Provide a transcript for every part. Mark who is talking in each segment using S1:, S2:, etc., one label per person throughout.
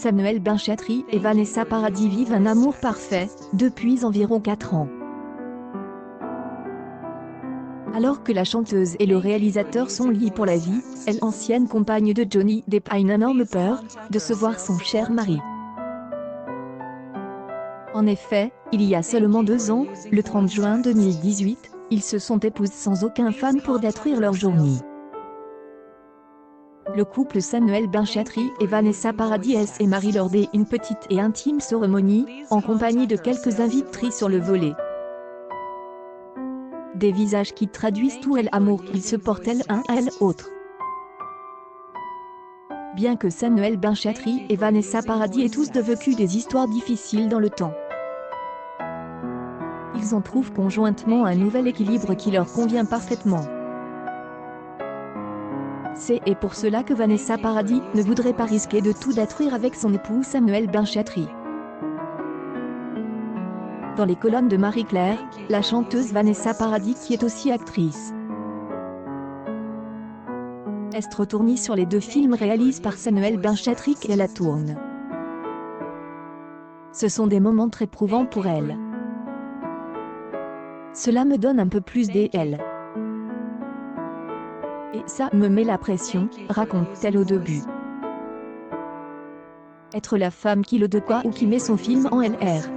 S1: Samuel Benchetry et Vanessa Paradis vivent un amour parfait, depuis environ 4 ans. Alors que la chanteuse et le réalisateur sont liés pour la vie, elle, ancienne compagne de Johnny Depp, a une énorme peur de se voir son cher mari. En effet, il y a seulement 2 ans, le 30 juin 2018, ils se sont épousés sans aucun fan pour détruire leur journée. Le couple Samuel Benchetry et Vanessa Paradis est marié lors d'une petite et intime cérémonie, en compagnie de quelques invités sur le volet. Des visages qui traduisent tout l'amour qu'ils se portent l'un à l'autre. Bien que Samuel Benchetry et Vanessa Paradis aient tous vécu des histoires difficiles dans le temps, ils en trouvent conjointement un nouvel équilibre qui leur convient parfaitement. C'est pour cela que Vanessa Paradis ne voudrait pas risquer de tout détruire avec son époux Samuel Benchetry. Dans les colonnes de Marie-Claire, la chanteuse Vanessa Paradis, qui est aussi actrice, est retournée sur les 2 films réalisés par Samuel Benchetry et la tourne. Ce sont des moments très éprouvants pour elle. Cela me donne un peu plus d'elle. Et ça me met la pression, raconte-t-elle au début. Être la femme qui le de quoi ou qui met son film en LR.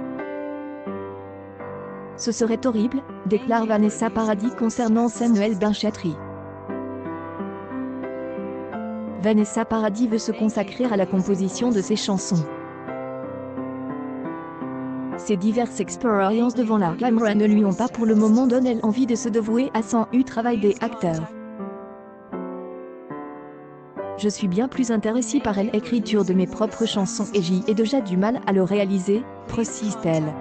S1: Ce serait horrible, déclare Vanessa Paradis concernant Samuel Benchetry. Vanessa Paradis veut se consacrer à la composition de ses chansons. Ses diverses expériences devant la caméra ne lui ont pas pour le moment donné envie de se dévouer à son travail d'acteur. Je suis bien plus intéressée par l'écriture de mes propres chansons et j'ai déjà du mal à le réaliser, précise-t-elle.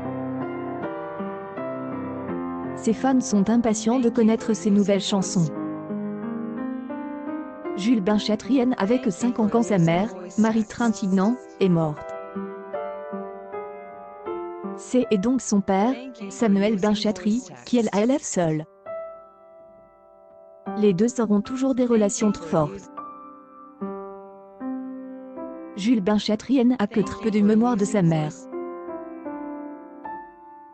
S1: Ses fans sont impatients de connaître ses nouvelles chansons. Jules Benchetry avait que 5 ans quand sa mère, Marie Trintignant, est morte. C'est donc son père, Samuel Benchetry, qui élève seul. Les 2 auront toujours des relations très fortes. Jules Benchetry n'a que très peu de mémoire de sa mère.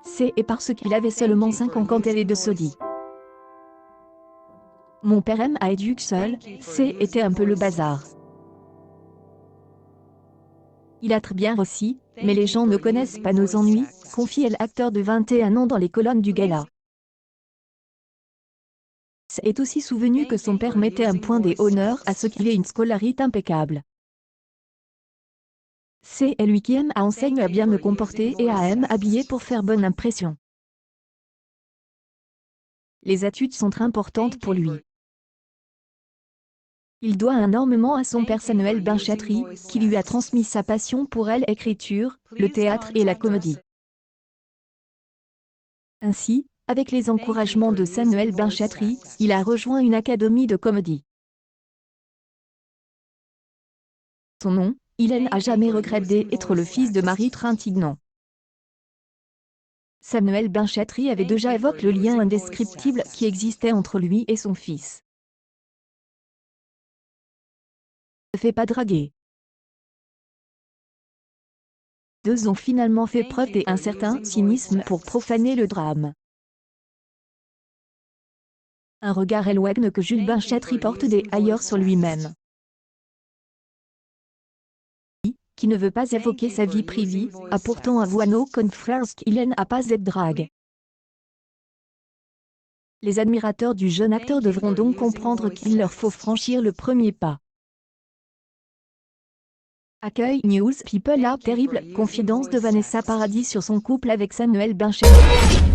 S1: C'est parce qu'il avait seulement 5 ans quand elle est décédée. Mon père a éduqué seul, était un peu le bazar. Il a très bien réussi, mais les gens ne connaissent pas nos ennuis, confie l'acteur de 21 ans dans les colonnes du gala. C'est aussi souvenu que son père mettait un point d'honneur à ce qu'il ait une scolarité impeccable. C'est lui qui enseigne à bien me comporter et à m'habiller pour faire bonne impression. Les études sont très importantes pour lui. Il doit énormément à son père Samuel Benchetry, qui lui a transmis sa passion pour l'écriture, le théâtre et la comédie. Ainsi, avec les encouragements de Samuel Benchetry, il a rejoint une académie de comédie. Son nom, il n'a jamais regretté d'être le fils de Marie Trintignant. Samuel Benchetry avait déjà évoqué le lien indescriptible qui existait entre lui et son fils. Ne fait pas draguer. 2 ont finalement fait preuve d'un certain cynisme pour profaner le drame. Un regard éloigné que Jules Benchetry porte ailleurs sur lui-même. Qui ne veut pas évoquer sa vie privée, a pourtant avoué à nos confrères qu'il n'a pas de drague. Les admirateurs du jeune acteur devront donc comprendre qu'il leur faut franchir le premier pas. Accueil News People. La terrible confidence de Vanessa Paradis sur son couple avec Samuel Benchetry.